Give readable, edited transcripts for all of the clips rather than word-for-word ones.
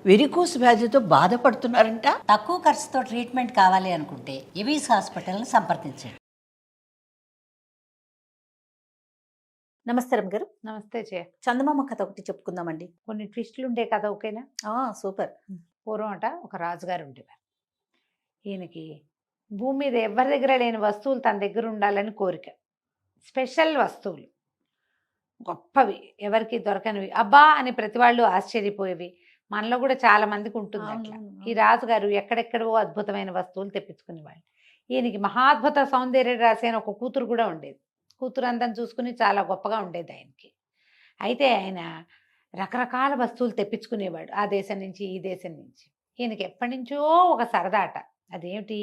Varicose వ్యాధితో బాధపడుతున్నారంట. తక్కువ ఖర్చుతో ట్రీట్మెంట్ కావాలి అనుకుంటే ఎవిస్ హాస్పిటల్ని సంప్రదించండి. నమస్తే రమ్య గారు. నమస్తే జయ. చందమామ కథ ఒకటి చెప్పుకుందామండి. కొన్ని ట్విస్టులు ఉండే కథ ఓకేనా? సూపర్. పూర్వం ఒక రాజుగారు ఉండేవారు. ఈయనకి భూమి మీద ఎవరి దగ్గర లేని వస్తువులు తన దగ్గర ఉండాలని కోరిక. స్పెషల్ వస్తువులు, గొప్పవి, ఎవరికి దొరకనివి, అబ్బా అని ప్రతి వాళ్ళు ఆశ్చర్యపోయేవి. మనలో కూడా చాలా మందికి ఉంటుంది అట్లా. ఈ రాజుగారు ఎక్కడెక్కడో అద్భుతమైన వస్తువులు తెప్పించుకునేవాళ్ళు. ఈయనకి మహాద్భుత సౌందర్య రాశి అని ఒక కూతురు కూడా ఉండేది. కూతురు అందం చూసుకుని చాలా గొప్పగా ఉండేది ఆయనకి. అయితే ఆయన రకరకాల వస్తువులు తెప్పించుకునేవాడు, ఆ దేశం నుంచి ఈ దేశం నుంచి. ఈయనకి ఎప్పటి నుంచో ఒక సరదాట. అదేమిటి,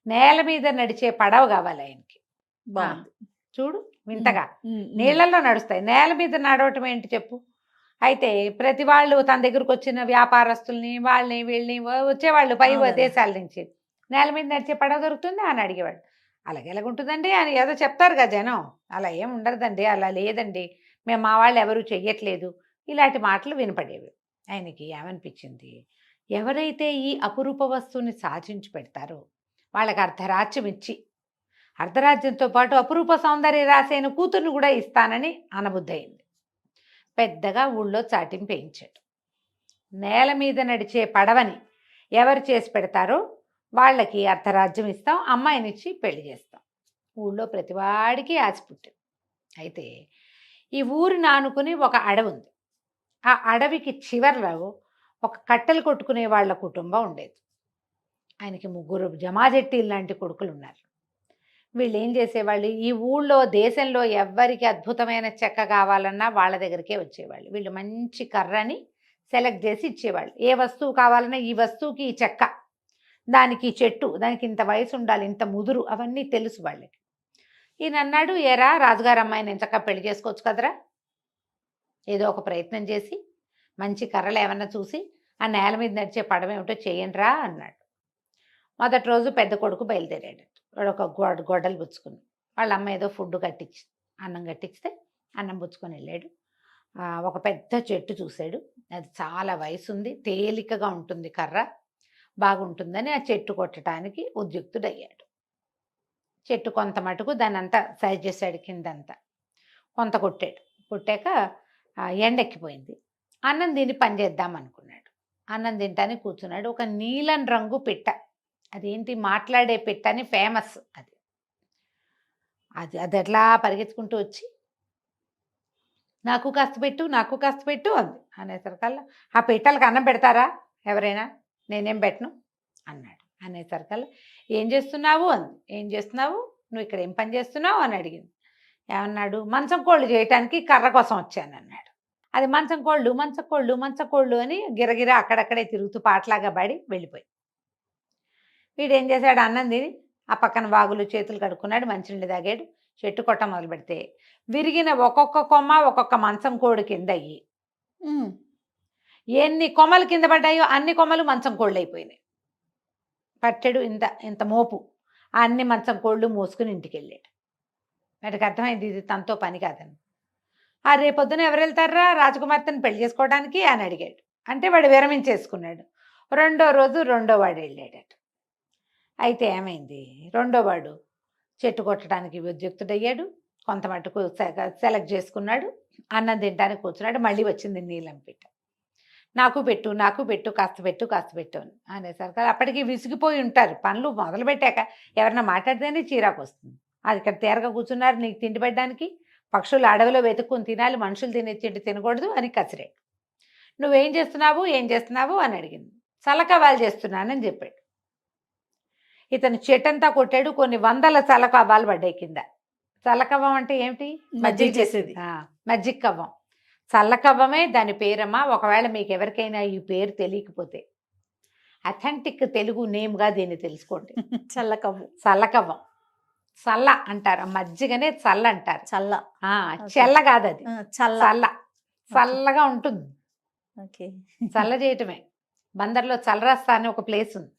నేల మీద నడిచే పడవ కావాలి ఆయనకి. బాగుంది. చూడు వింతగా, నీళ్ళల్లో నడుస్తాయి, నేల మీద నడవటం ఏంటి చెప్పు. అయితే ప్రతి వాళ్ళు తన దగ్గరకు వచ్చిన వ్యాపారస్తుల్ని వాళ్ళని వీళ్ళని వచ్చేవాళ్ళు పై దేశాల నుంచి, నేల మీద నడిచే పడవ దొరుకుతుంది అని అడిగేవాడు. అలాగే ఎలాగుంటుందండి అని ఏదో చెప్తారు కదా జనం. అలా ఏం ఉండదండి, అలా లేదండి, మేము మా వాళ్ళు ఎవరు చెయ్యట్లేదు, ఇలాంటి మాటలు వినపడేవి. ఆయనకి ఏమనిపించింది, ఎవరైతే ఈ అపురూప వస్తువుని సాధించి పెడతారో వాళ్ళకి అర్ధరాజ్యం ఇచ్చి, అర్ధరాజ్యంతో పాటు అపురూప సౌందర్య రాసైన కూతుర్ని కూడా ఇస్తానని అనబుద్ధి అయింది. పెద్దగా ఊళ్ళో చాటింపు వేయించాడు. నేల మీద నడిచే పడవని ఎవరు చేసి పెడతారో వాళ్ళకి అర్ధరాజ్యం ఇస్తాం, అమ్మాయినిచ్చి పెళ్లి చేస్తాం. ఊళ్ళో ప్రతివాడికి ఆశ పుట్టింది. అయితే ఈ ఊరిని ఆనుకుని ఒక అడవి ఉంది. ఆ అడవికి చివర్లో ఒక కట్టెలు కొట్టుకునే వాళ్ళ కుటుంబం ఉండేది. ఆయనకి 3 జమాజెట్టీలు లాంటి కొడుకులు ఉన్నారు. వీళ్ళు ఏం చేసేవాళ్ళు, ఈ ఊళ్ళో దేశంలో ఎవ్వరికి అద్భుతమైన చెక్క కావాలన్నా వాళ్ళ దగ్గరికే వచ్చేవాళ్ళు. వీళ్ళు మంచి కర్రని సెలెక్ట్ చేసి ఇచ్చేవాళ్ళు. ఏ వస్తువు కావాలన్నా ఈ వస్తువుకి ఈ చెక్క, దానికి చెట్టు, దానికి ఇంత వయసు ఉండాలి, ఇంత ముదురు, అవన్నీ తెలుసు వాళ్ళకి. ఈయన అన్నాడు, ఏరా రాజుగారు అమ్మాయిని ఎంచక్క పెళ్లి చేసుకోవచ్చు కదరా, ఏదో ఒక ప్రయత్నం చేసి మంచి కర్రలు ఏమన్నా చూసి ఆ నేల మీద నడిచే పడవ ఏమిటో చేయండిరా అన్నాడు. మొదటి రోజు పెద్ద కొడుకు బయలుదేరాడు. వాడు ఒక గొడ్డలు పుచ్చుకుని, వాళ్ళ అమ్మ ఏదో ఫుడ్ కట్టించి అన్నం కట్టిస్తే అన్నం పుచ్చుకొని వెళ్ళాడు. ఒక పెద్ద చెట్టు చూశాడు. అది చాలా వయసు ఉంది, తేలికగా ఉంటుంది, కర్ర బాగుంటుందని ఆ చెట్టు కొట్టడానికి ఉద్యుక్తుడయ్యాడు. చెట్టు కొంత మటుకు దాన్ని అంతా సైజ్ చేశాడు, కిందంతా కొంత కొట్టాడు. కొట్టాక ఎండెక్కిపోయింది. అన్నం తిని పని చేద్దాం అనుకున్నాడు. అన్నం తింటానికి కూర్చున్నాడు. ఒక నీలం రంగు పిట్ట, అదేంటి మాట్లాడే పిట్ట అని ఫేమస్, అది అది అట్లా పరిగెత్తుకుంటూ వచ్చి నాకు కాస్త పెట్టు, నాకు కాస్త పెట్టు అంది. అనేసరికల్లా ఆ పిట్టలకు అన్నం పెడతారా ఎవరైనా, నేనేం పెట్టను అన్నాడు. అనేసరికల్లా ఏం చేస్తున్నావు అంది. ఏం చేస్తున్నావు, నువ్వు ఇక్కడ ఏం పని చేస్తున్నావు అని అడిగింది. ఏమన్నాడు, మంచం కోళ్ళు చేయటానికి కర్ర కోసం వచ్చాను అన్నాడు. అది మంచం కోళ్ళు మంచం కోళ్ళు మంచం కోళ్ళు అని గిరగిర అక్కడక్కడే తిరుగుతూ పాటలాగా పడి వెళ్ళిపోయి, వీడేం చేశాడు, అన్నం తిని ఆ పక్కన వాగులు చేతులు కడుక్కున్నాడు, మంచినీళ్ళు తాగాడు. చెట్టు కొట్ట మొదలు పెడితే విరిగిన ఒక్కొక్క కొమ్మ ఒక్కొక్క మంచం కోడి కింద అయ్యి, ఎన్ని కొమ్మలు కింద పడ్డాయో అన్ని కొమ్మలు మంచం కోళ్ళు అయిపోయినాయి. పట్టెడు ఇంత ఇంత మోపు, ఆ అన్ని మంచం కోళ్ళు మోసుకుని ఇంటికి వెళ్ళాడు. వాడికి అర్థమైంది ఇది తనతో పని కాదని. రేపొద్దున ఎవరు వెళ్తారా రాజకుమార్తెను పెళ్లి చేసుకోవడానికి అని అడిగాడు. అంటే వాడు విరమించేసుకున్నాడు. రెండో రోజు రెండో వాడు వెళ్ళాడట. అయితే ఏమైంది, రెండో వాడు చెట్టు కొట్టడానికి ఉద్యుక్తుడయ్యాడు. కొంత మటుకు సెలెక్ట్ చేసుకున్నాడు. అన్నం తినడానికి కూర్చున్నాడు. మళ్ళీ వచ్చింది నీలం పిట్ట. నాకు పెట్టు, నాకు పెట్టు, కాస్త పెట్టు, కాస్త పెట్టు అని అనేసరికి అప్పటికి విసిగిపోయి ఉంటారు. పనులు మొదలు పెట్టాక ఎవరన్నా మాట్లాడితేనే చీరాకు వస్తుంది. అది ఇక్కడ తేరగా కూర్చున్నారు, నీకు తిండి పెట్టడానికి, పక్షులు అడవిలో వెతుక్కుని తినాలి, మనుషులు తినే తిండి తినకూడదు అని కసిరే. నువ్వేం చేస్తున్నావు, ఏం చేస్తున్నావు అని అడిగింది. చలకవాలు చేస్తున్నానని చెప్పాడు. ఇతను చెట్టంతా కొట్టాడు. కొన్ని వందల చలకవ్వాలు పడ్డాయి కింద. చల్లకవ్వం అంటే ఏమిటి, మజ్జిగ చేసేది. మజ్జిగ కవ్వం, చల్లకవ్వమే దాని పేరమ్మా. ఒకవేళ మీకు ఎవరికైనా ఈ పేరు తెలియకపోతే అథెంటిక్ తెలుగు నేమ్గా దీన్ని తెలుసుకోండి. చల్లకవ్వు, చల్లకవ్వం. చల్ల అంటారు, మజ్జిగనే చల్ల అంటారు. చల్ల, చెల్ల కాదు అది, చల్ల, చల్ల, చల్లగా ఉంటుంది. ఓకే, చల్ల చేయటమే. బందర్లో చల్లరాస్తా అని ఒక ప్లేస్ ఉంది.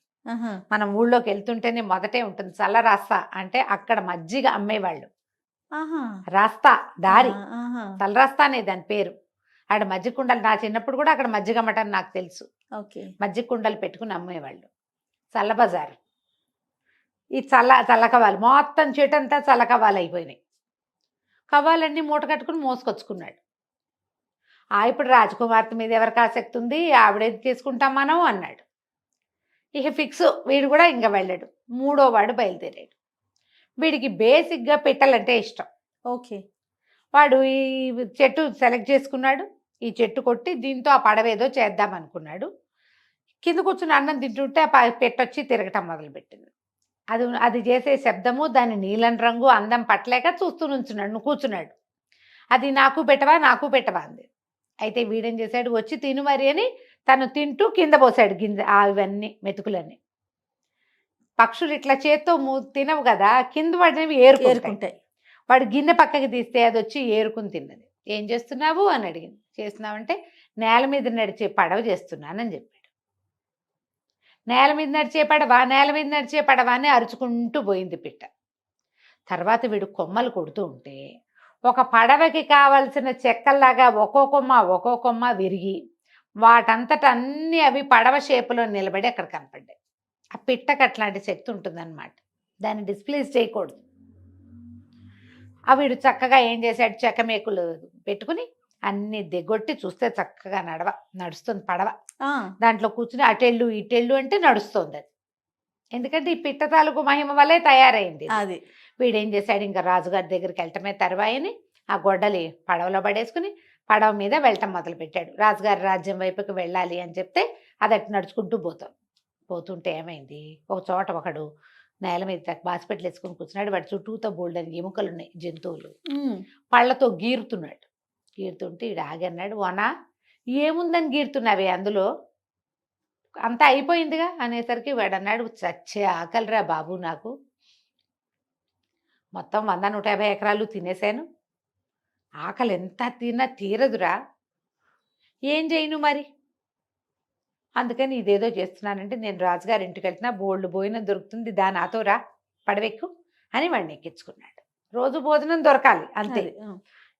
మనం ఊళ్ళోకి వెళ్తుంటేనే మొదటే ఉంటుంది చల్లరాస్తా అంటే, అక్కడ మజ్జిగ అమ్మేవాళ్ళు. రాస్తా దారి, చల్లరాస్తా అనే దాని పేరు. ఆడ మజ్జిగ కుండలు, నా చిన్నప్పుడు కూడా అక్కడ మజ్జిగ అమ్మటం నాకు తెలుసు. ఓకే. మజ్జిగ కుండలు పెట్టుకుని అమ్మేవాళ్ళు. చల్ల బజారు. ఈ చల్లకవ్వాలి మొత్తం చెట్టంతా చల్లకవ్వాలి అయిపోయినాయి. కవ్వాలన్నీ మూట కట్టుకుని మోసుకొచ్చుకున్నాడు. ఇప్పుడు రాజకుమార్తె మీద ఎవరికి ఆసక్తి ఉంది, ఆవిడేది తీసుకుంటాం మనం అన్నాడు. ఇక ఫిక్స్, వీడు కూడా ఇంకా వెళ్ళాడు. 3వ వాడు బయలుదేరాడు. వీడికి బేసిక్గా పిట్టలంటే ఇష్టం. ఓకే. వాడు ఈ చెట్టు సెలెక్ట్ చేసుకున్నాడు. ఈ చెట్టు కొట్టి దీంతో ఆ పడవేదో చేద్దాం అనుకున్నాడు. కింద కూర్చుని అన్నం తింటుంటే ఆ పెట్టొచ్చి తిరగటం మొదలుపెట్టింది. అది చేసే శబ్దము, దాని నీలం రంగు అందం పట్టలేక చూస్తూ నుంచున్నాడు, కూర్చున్నాడు. అది నాకు పెట్టవా అంది. అయితే వీడేం చేశాడు, వచ్చి తిను మరి అని తను తింటూ కింద పోసాడు గింజ అవన్నీ మెతుకులన్నీ. పక్షులు ఇట్లా చేత్తో తినవు కదా, కింద పడినవి ఏరుకుంటాయి. వాడు గిన్నె పక్కకి తీస్తే అది వచ్చి ఏరుకుని తిన్నది. ఏం చేస్తున్నావు అని అడిగింది. చేస్తున్నావంటే నేల మీద నడిచే పడవ చేస్తున్నానని చెప్పాడు. నేల మీద నడిచే పడవ అని అరుచుకుంటూ పోయింది పిట్ట. తర్వాత వీడు కొమ్మలు కొడుతూ ఉంటే ఒక పడవకి కావలసిన చెక్కల్లాగా ఒక్కో కొమ్మ విరిగి వాటంతట అన్నీ అవి పడవ షేపులో నిలబడి అక్కడ కనపడ్డాయి. ఆ పిట్టకు అట్లాంటి శక్తి ఉంటుందన్నమాట. దాన్ని డిస్ప్లేస్ చేయకూడదు. వీడు చక్కగా ఏం చేశాడు, చెక్క మేకులు పెట్టుకుని అన్ని దిగొట్టి చూస్తే చక్కగా నడుస్తుంది పడవ. దాంట్లో కూర్చుని అటెళ్ళు ఇటెళ్ళు అంటే నడుస్తుంది అది. ఎందుకంటే ఈ పిట్ట తాలూకు మహిమ వల్లే తయారైంది అది. వీడేం చేశాడు, ఇంకా రాజుగారి దగ్గరికి వెళ్ళటమే తర్వాయని ఆ గొడ్డలి పడవలో పడేసుకుని పడవ మీద వెళ్ళటం మొదలుపెట్టాడు. రాజుగారి రాజ్యం వైపుకి వెళ్ళాలి అని చెప్తే అది అటు నడుచుకుంటూ పోతుంటే ఏమైంది, ఒక చోట ఒకడు నేల మీద బాసిపెట్లు వేసుకుని కూర్చున్నాడు. వాడి చుట్టూతో బోల్డని ఎముకలు ఉన్నాయి, జంతువులు. పళ్ళతో గీరుతుంటే ఈడు ఆగి అన్నాడు, వనా ఏముందని గీరుతున్నావే అందులో, అంతా అయిపోయిందిగా అనేసరికి వాడు అన్నాడు, చచ్చే ఆకలిరా బాబు, నాకు మొత్తం 100-150 ఎకరాలు తినేశాను, ఆకలి ఎంత తిన్నా తీరదురా, ఏం చేయను మరి, అందుకని ఇదేదో చేస్తున్నానంటే నేను రాజుగారి ఇంటికి వెళ్తున్నా, బోల్డ్ భోజనం దొరుకుతుంది, దా నాతో రా, పడవెక్కు అని వాడిని ఎక్కించుకున్నాడు. రోజు భోజనం దొరకాలి అంతే.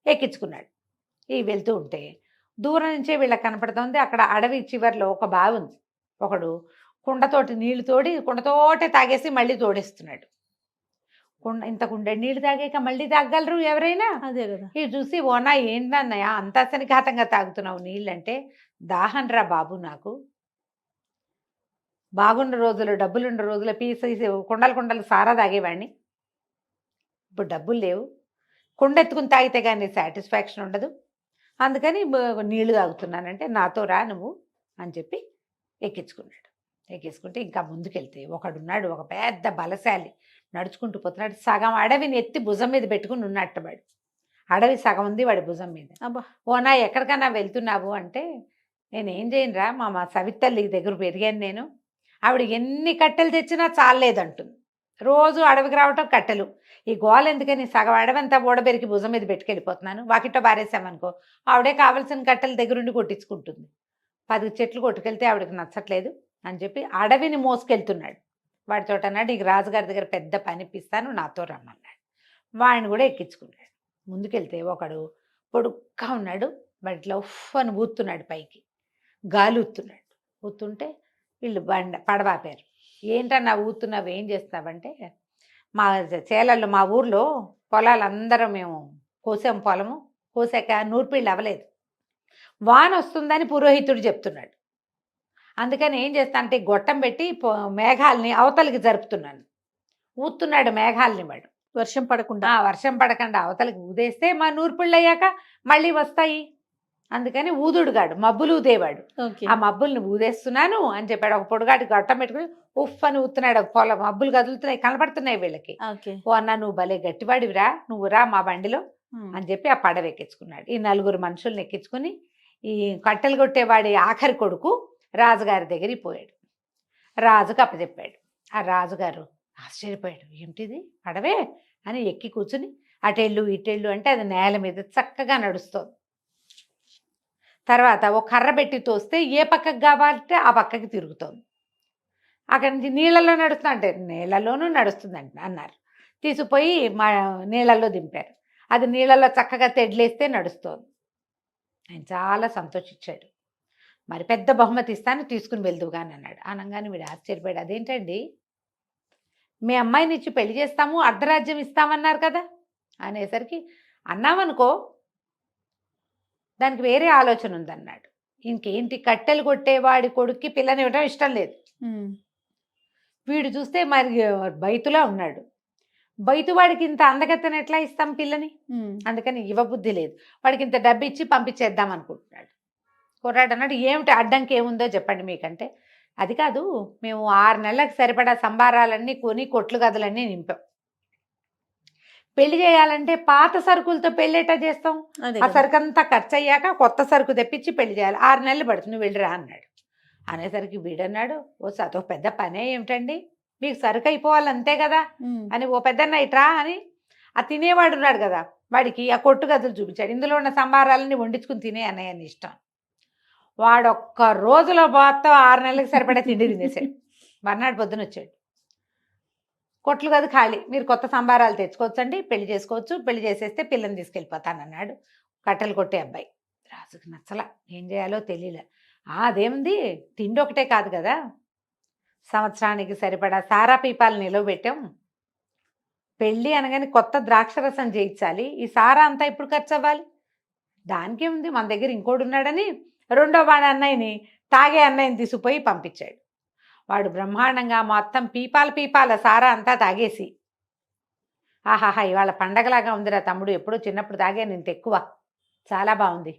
ఎక్కించుకున్నాడు. వెళ్తూ ఉంటే దూరం నుంచే వీళ్ళకి కనపడుతుంది, అక్కడ అడవి చివరిలో ఒక బావి ఉంది. ఒకడు కుండతోటి నీళ్లు తోడి కుండతోటే తాగేసి మళ్ళీ తోడేస్తున్నాడు. ఇంత కుండ నీళ్లు తాగాక మళ్ళీ తాగలరు ఎవరైనా? అదే కదా. ఇది చూసి, ఓనా ఏంటన్నయ్య అంత అసనిఘాతంగా తాగుతున్నావు నీళ్ళు అంటే, దాహం రా బాబు, నాకు బాగున్న రోజులు డబ్బులున్న రోజులు పీసేసి కుండలు సారా తాగేవాడిని, ఇప్పుడు డబ్బులు లేవు, కుండ ఎత్తుకుని తాగితే కానీ సాటిస్ఫాక్షన్ ఉండదు, అందుకని నీళ్లు తాగుతున్నానంటే నాతో రా నువ్వు అని చెప్పి ఎక్కించుకున్నాడు. ఎక్కించుకుంటే ఇంకా ముందుకెళ్తే ఒకడున్నాడు, ఒక పెద్ద బలశాలి, నడుచుకుంటూ పోతున్నాడు. సగం అడవిని ఎత్తి భుజం మీద పెట్టుకుని ఉన్నట్టు వాడు. అడవి సగం ఉంది వాడి భుజం మీద. ఓనా ఎక్కడికన్నా వెళ్తున్నావు అంటే, నేనేం చేయనురా, మా సవితల్లి దగ్గర పెరిగాను నేను, ఆవిడ ఎన్ని కట్టెలు తెచ్చినా చాలేదంటుంది. రోజు అడవికి రావటం కట్టెలు, ఈ గోల ఎందుకని సగం అడవంతా ఓడబెరికి భుజం మీద పెట్టుకెళ్ళిపోతున్నాను, వాకిట్లో బారేసామనుకో ఆవిడే కావాల్సిన కట్టెల దగ్గరుండి కొట్టించుకుంటుంది. 10 చెట్లు కొట్టుకెళ్తే ఆవిడకి నచ్చట్లేదు అని చెప్పి అడవిని మోసుకెళ్తున్నాడు. వాడితో అన్నాడు, నీకు రాజుగారి దగ్గర పెద్ద పని ఇప్పిస్తాను, నాతో రమ్మన్నాడు. వాడిని కూడా ఎక్కించుకున్నాడు. ముందుకెళ్తే ఒకడు పొడుగ్గా ఉన్నాడు, వాటిలో ఉఫ్ అని ఊతున్నాడు, పైకి గాలి ఊతుంటే వీళ్ళు పడవాపారు. ఏంటన్నా ఊతున్నావు, ఏం చేస్తున్నావంటే, మా చేలల్లో మా ఊర్లో పొలాలందరం మేము కోసాం, పొలము కోసాక నూర్పిళ్ళు అవ్వలేదు, వాన వస్తుందని పురోహితుడు చెప్తున్నాడు, అందుకని ఏం చేస్తా అంటే గొట్టం పెట్టి మేఘాలని అవతలికి జరుపుతున్నాను. ఊతున్నాడు మేఘాలని వాడు, వర్షం పడకుండా అవతలికి ఊదేస్తే మా నూర్పిళ్ళు అయ్యాక మళ్ళీ వస్తాయి, అందుకని ఊదుడుగాడు మబ్బులు ఊదేవాడు. ఆ మబ్బుల్ని ఊదేస్తున్నాను అని చెప్పాడు. ఒక పొడుగాటి గొట్టం పెట్టుకుని ఉఫ్ అని ఊతున్నాడు. పొలం మబ్బులు కదులుతున్నాయి, కనపడుతున్నాయి వీళ్ళకి. ఓ అన్న నువ్వు భలే గట్టివాడివిరా, నువ్వు రా మా బండిలో అని చెప్పి ఆ పడవ ఎక్కించుకున్నాడు. ఈ 4 మనుషుల్ని ఎక్కించుకుని ఈ కట్టెలు కొట్టేవాడి ఆఖరి కొడుకు రాజుగారి దగ్గరికి పోయాడు. రాజుకు అప్పచెప్పాడు. ఆ రాజుగారు ఆశ్చర్యపోయాడు, ఏమిటిది పడవే అని ఎక్కి కూర్చుని అటెళ్ళు ఇటెళ్ళు అంటే అది నేల మీద చక్కగా నడుస్తోంది. తర్వాత ఒక కర్ర పెట్టి తోస్తే ఏ పక్కకు కావాలంటే ఆ పక్కకి తిరుగుతోంది. అక్కడి నుంచి నీళ్ళల్లో నడుస్తుంది అంటే నీళ్ళలోనూ నడుస్తుందంట అన్నారు. తీసుకుపోయి మా నీళ్ళల్లో దింపారు. అది నీళ్ళల్లో చక్కగా తెడ్లేస్తే నడుస్తోంది. ఆయన చాలా సంతోషించాడు. మరి పెద్ద బహుమతి ఇస్తాను, తీసుకుని వెళ్దువుగా అని అన్నాడు. అనగానే వీడు ఆశ్చర్యపోయాడు. అదేంటండి, మీ అమ్మాయిని ఇచ్చి పెళ్లి చేస్తాము, అర్ధరాజ్యం ఇస్తామన్నారు కదా అనేసరికి, అన్నామనుకో దానికి వేరే ఆలోచన ఉందన్నాడు. ఇంకేంటి, కట్టెలు కొట్టేవాడి కొడుక్కి పిల్లనివ్వడం ఇష్టం లేదు. వీడు చూస్తే మరి బైతులా ఉన్నాడు. బయటవాడికి ఇంత అందగత్తెను ఎట్లా ఇస్తాం పిల్లని, అందుకని ఇవ్వబుద్ధి లేదు. వాడికి ఇంత డబ్బు ఇచ్చి పంపించేద్దాం అనుకుంటున్నాడు. కుర్రాడు అన్నాడు, ఏమిటి అడ్డంకి ఏముందో చెప్పండి మీకంటే. అది కాదు, మేము 6 నెలలకు సరిపడా సంబారాలన్నీ కొని కొట్లు గదులన్నీ నింపాం. పెళ్లి చేయాలంటే పాత సరుకులతో పెళ్ళేటా చేస్తాం, ఆ సరుకు అంతా ఖర్చు అయ్యాక కొత్త సరుకు తెప్పించి పెళ్లి చేయాలి. 6 నెలలు పడుతుంది, నువ్వు వెళ్ళిరా అన్నాడు. అనేసరికి వీడన్నాడు, ఓ అదొక పెద్ద పనే ఏమిటండి, మీకు సరుకు అయిపోవాలి అంతే కదా అని, ఓ పెద్దన్న ఇట్రా అని ఆ తినేవాడు ఉన్నాడు కదా, వాడికి ఆ కొట్టు గదులు చూపించాడు. ఇందులో ఉన్న సంబారాలని వండించుకుని తినే అన్నయ్యని ఇష్టం. వాడు ఒక్క రోజులో మొత్తం 6 నెలలకు సరిపడా తిండి తినేసాడు. మర్నాడు పొద్దున వచ్చాడు, కొట్లు గది ఖాళీ, మీరు కొత్త సంబారాలు తెచ్చుకోవచ్చండి, పెళ్లి చేసుకోవచ్చు, పెళ్లి చేసేస్తే పిల్లని తీసుకెళ్ళిపోతానన్నాడు కట్టెలు కొట్టే అబ్బాయి. రాజుకు నచ్చల, ఏం చేయాలో తెలియలే. అదేముంది, తిండి ఒకటే కాదు కదా, సంవత్సరానికి సరిపడా సారా పీపాలు నిలవబెట్టాం, పెళ్ళి అనగానే కొత్త ద్రాక్షరసం చేయించాలి, ఈ సారా అంతా ఇప్పుడు ఖర్చు అవ్వాలి, దానికేముంది, మన దగ్గర ఇంకోడు ఉన్నాడని రెండో వాడి అన్నయ్యని, తాగే అన్నయ్యని తీసుకుపోయి పంపించాడు. వాడు బ్రహ్మాండంగా మొత్తం పీపాల సారా అంతా తాగేసి, ఆహాహా ఇవాళ పండగలాగా ఉందిరా తమ్ముడు, ఎప్పుడో చిన్నప్పుడు తాగాను ఇంత ఎక్కువ, చాలా బాగుంది,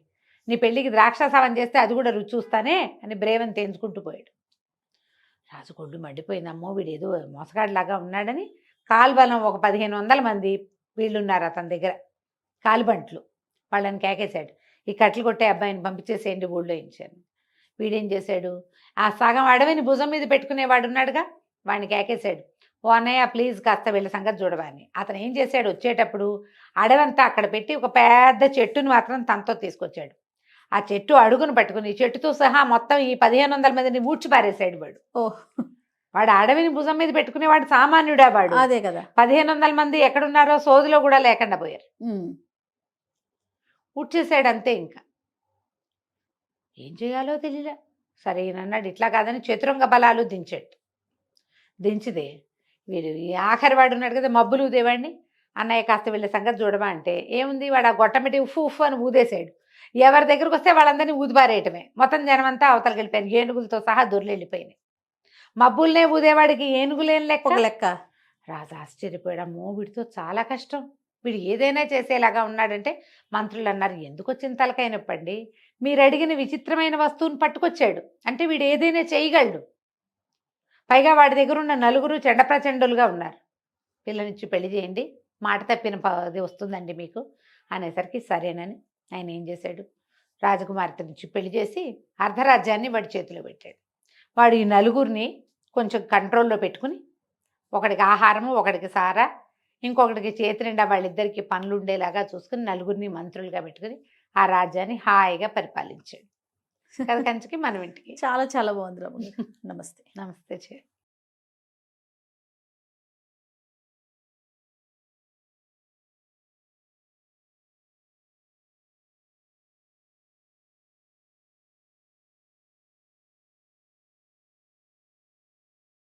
నీ పెళ్ళికి ద్రాక్షాసవం చేస్తే అది కూడా రుచి చూస్తానే అని బ్రేవని తేంచుకుంటూ పోయాడు. రాజు కొడ్డు మండిపోయిందమ్మో, వీడేదో మోసగాడిలాగా ఉన్నాడని కాల్బలం ఒక 1500 మంది వీళ్ళున్నారు అతని దగ్గర, కాలుబంట్లు, వాళ్ళని కేకేశాడు, ఈ కట్టెలు కొట్టే అబ్బాయిని పంపించేసేయండి ఊళ్ళో ఇచ్చాను. వీడేం చేశాడు, ఆ సగం అడవిని భుజం మీద పెట్టుకునేవాడు ఉన్నాడుగా, వాడిని కేకేశాడు, ఓ అన్నయ్య ప్లీజ్ కాస్త వీళ్ళ సంగతి చూడవాని. అతను ఏం చేశాడు, వచ్చేటప్పుడు అడవంతా అక్కడ పెట్టి ఒక పెద్ద చెట్టుని మాత్రం తనతో తీసుకొచ్చాడు. ఆ చెట్టు అడుగును పట్టుకుని చెట్టుతో సహా మొత్తం ఈ 1500 మందిని ఊడ్చిపారేశాడు వాడు. వాడు అడవిని భుజం మీద పెట్టుకునేవాడు సామాన్యుడా వాడు, అదే కదా. 1500 మంది ఎక్కడున్నారో సోదిలో కూడా లేకుండా పోయారు, ఊడ్చేసాడు అంతే. ఇంకా ఏం చేయాలో తెలియలే. సరే ఈయనన్నాడు, ఇట్లా కాదని చతురంగ బలాలు దించాడు. దించిదే వీడు ఈ ఆఖరి వాడు ఉన్నాడు కదా మబ్బులు ఊదేవాడిని, అన్నయ్య కాస్త వీళ్ళ సంగతి చూడమా అంటే, ఏముంది వాడు ఆ గొట్టమిటి ఉఫ్ అని ఊదేశాడు. ఎవరి దగ్గరకు వస్తే వాళ్ళందరినీ ఊదిపారేయటమే. మొత్తం జనమంతా అవతలకి వెళ్ళిపోయాను, ఏనుగులతో సహా దొర్లు వెళ్ళిపోయినాయి. మబ్బుల్నే ఊదేవాడికి ఏనుగులేని లెక్క. రాజు ఆశ్చర్యపోయాడు, అమ్మో వీడితో చాలా కష్టం, వీడు ఏదైనా చేసేలాగా ఉన్నాడంటే. మంత్రులు అన్నారు, ఎందుకు వచ్చిన తలకైనప్పండి, మీరు అడిగిన విచిత్రమైన వస్తువుని పట్టుకొచ్చాడు అంటే వీడు ఏదైనా చేయగలడు. పైగా వాడి దగ్గర ఉన్న 4 చెండప్రచండులుగా ఉన్నారు, పిల్లనిచ్చి పెళ్లి చేయండి, మాట తప్పిన అది వస్తుందండి మీకు అనేసరికి సరేనని ఆయన ఏం చేశాడు, రాజకుమార్తెనిచ్చి పెళ్లి చేసి అర్ధరాజ్యాన్ని వాడి చేతిలో పెట్టాడు. వాడు ఈ 4 కొంచెం కంట్రోల్లో పెట్టుకుని, ఒకడికి ఆహారము, ఒకడికి సారా, ఇంకొకటికి చేతి నిండా వాళ్ళిద్దరికి పనులు ఉండేలాగా చూసుకుని 4 మంత్రులుగా పెట్టుకుని ఆ రాజ్యాన్ని హాయిగా పరిపాలించాడు. కంచికి మనం ఇంటికి. చాలా చాలా బాగుంది రమ్య. నమస్తే. నమస్తే.